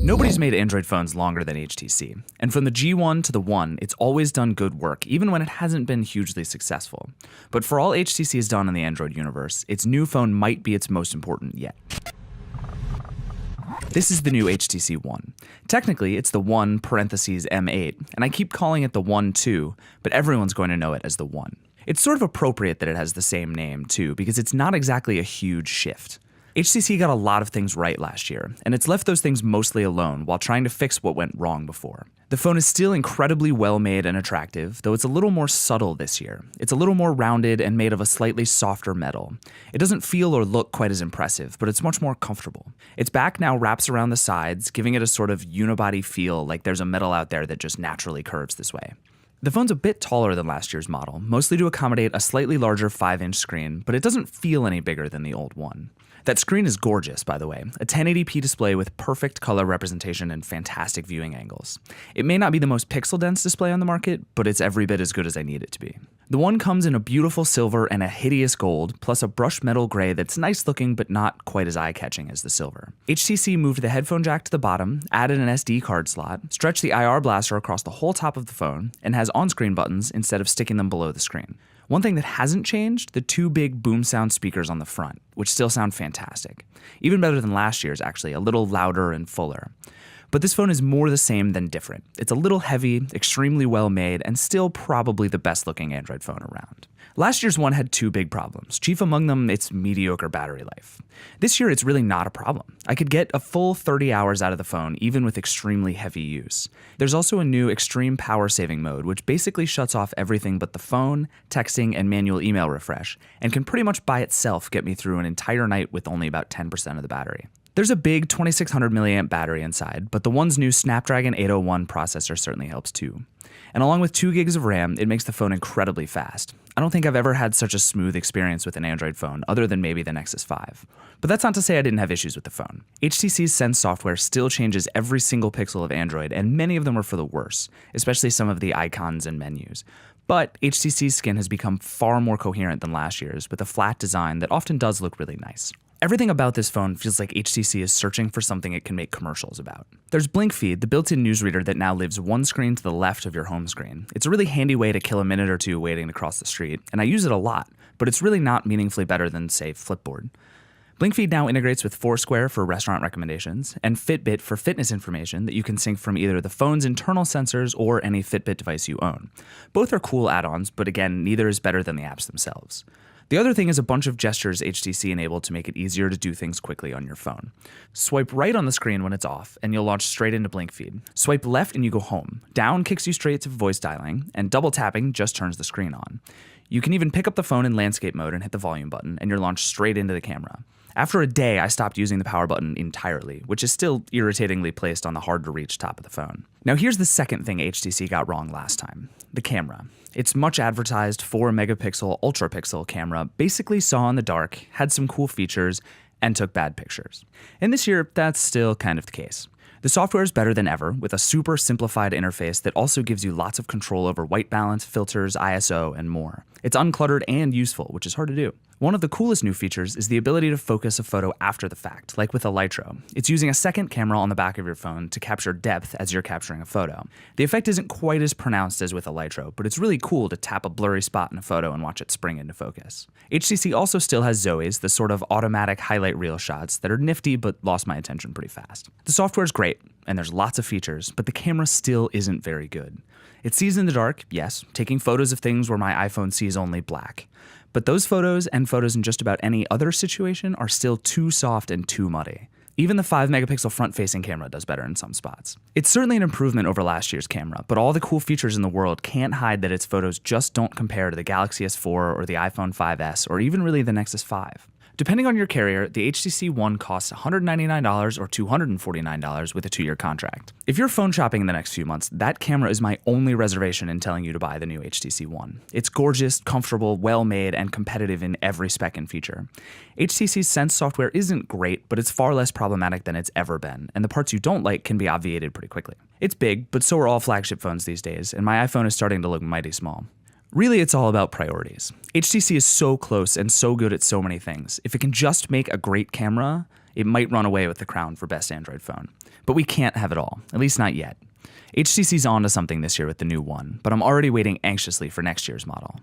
Nobody's made Android phones longer than HTC, and from the G1 to the One, it's always done good work, even when it hasn't been hugely successful. But for all HTC has done in the Android universe, its new phone might be its most important yet. This is the new HTC One. Technically, it's the One M8, and I keep calling it the One 2, but everyone's going to know it as the One. It's sort of appropriate that it has the same name, too, because it's not exactly a huge shift. HTC got a lot of things right last year, and it's left those things mostly alone while trying to fix what went wrong before. The phone is still incredibly well made and attractive, though it's a little more subtle this year. It's a little more rounded and made of a slightly softer metal. It doesn't feel or look quite as impressive, but it's much more comfortable. Its back now wraps around the sides, giving it a sort of unibody feel, like there's a metal out there that just naturally curves this way. The phone's a bit taller than last year's model, mostly to accommodate a slightly larger 5-inch screen, but it doesn't feel any bigger than the old one. That screen is gorgeous, by the way, a 1080p display with perfect color representation and fantastic viewing angles. It may not be the most pixel-dense display on the market, but it's every bit as good as I need it to be. The One comes in a beautiful silver and a hideous gold, plus a brushed metal gray that's nice looking but not quite as eye-catching as the silver. HTC moved the headphone jack to the bottom, added an SD card slot, stretched the IR blaster across the whole top of the phone, and has on-screen buttons instead of sticking them below the screen. One thing that hasn't changed, the two big boom sound speakers on the front, which still sound fantastic. Even better than last year's, actually, a little louder and fuller. But this phone is more the same than different. It's a little heavy, extremely well made, and still probably the best looking Android phone around. Last year's One had two big problems, chief among them its mediocre battery life. This year it's really not a problem. I could get a full 30 hours out of the phone even with extremely heavy use. There's also a new extreme power saving mode which basically shuts off everything but the phone, texting, and manual email refresh, and can pretty much by itself get me through an entire night with only about 10% of the battery. There's a big 2600 mAh battery inside, but the One's new Snapdragon 801 processor certainly helps too. And along with 2 gigs of RAM, it makes the phone incredibly fast. I don't think I've ever had such a smooth experience with an Android phone, other than maybe the Nexus 5. But that's not to say I didn't have issues with the phone. HTC's Sense software still changes every single pixel of Android, and many of them are for the worse, especially some of the icons and menus. But HTC's skin has become far more coherent than last year's, with a flat design that often does look really nice. Everything about this phone feels like HTC is searching for something it can make commercials about. There's Blink Feed, the built-in newsreader that now lives one screen to the left of your home screen. It's a really handy way to kill a minute or two waiting to cross the street, and I use it a lot, but it's really not meaningfully better than, say, Flipboard. Blink Feed now integrates with Foursquare for restaurant recommendations, and Fitbit for fitness information that you can sync from either the phone's internal sensors or any Fitbit device you own. Both are cool add-ons, but again, neither is better than the apps themselves. The other thing is a bunch of gestures HTC enabled to make it easier to do things quickly on your phone. Swipe right on the screen when it's off, and you'll launch straight into Blink Feed. Swipe left and you go home. Down kicks you straight to voice dialing, and double tapping just turns the screen on. You can even pick up the phone in landscape mode and hit the volume button, and you're launched straight into the camera. After a day, I stopped using the power button entirely, which is still irritatingly placed on the hard-to-reach top of the phone. Now here's the second thing HTC got wrong last time, the camera. Its much advertised 4-megapixel ultra-pixel camera basically saw in the dark, had some cool features, and took bad pictures. And this year, that's still kind of the case. The software is better than ever, with a super simplified interface that also gives you lots of control over white balance, filters, ISO, and more. It's uncluttered and useful, which is hard to do. One of the coolest new features is the ability to focus a photo after the fact, like with a Lytro. It's using a second camera on the back of your phone to capture depth as you're capturing a photo. The effect isn't quite as pronounced as with a Lytro, but it's really cool to tap a blurry spot in a photo and watch it spring into focus. HTC also still has Zoe's, the sort of automatic highlight reel shots that are nifty but lost my attention pretty fast. The software's great, and there's lots of features, but the camera still isn't very good. It sees in the dark, yes, taking photos of things where my iPhone sees only black. But those photos and photos in just about any other situation are still too soft and too muddy. Even the 5-megapixel front-facing camera does better in some spots. It's certainly an improvement over last year's camera, but all the cool features in the world can't hide that its photos just don't compare to the Galaxy S4 or the iPhone 5S or even really the Nexus 5. Depending on your carrier, the HTC One costs $199 or $249 with a 2-year contract. If you're phone shopping in the next few months, that camera is my only reservation in telling you to buy the new HTC One. It's gorgeous, comfortable, well-made, and competitive in every spec and feature. HTC's Sense software isn't great, but it's far less problematic than it's ever been, and the parts you don't like can be obviated pretty quickly. It's big, but so are all flagship phones these days, and my iPhone is starting to look mighty small. Really, it's all about priorities. HTC is so close and so good at so many things. If it can just make a great camera, it might run away with the crown for best Android phone. But we can't have it all, at least not yet. HTC's on to something this year with the new One, but I'm already waiting anxiously for next year's model.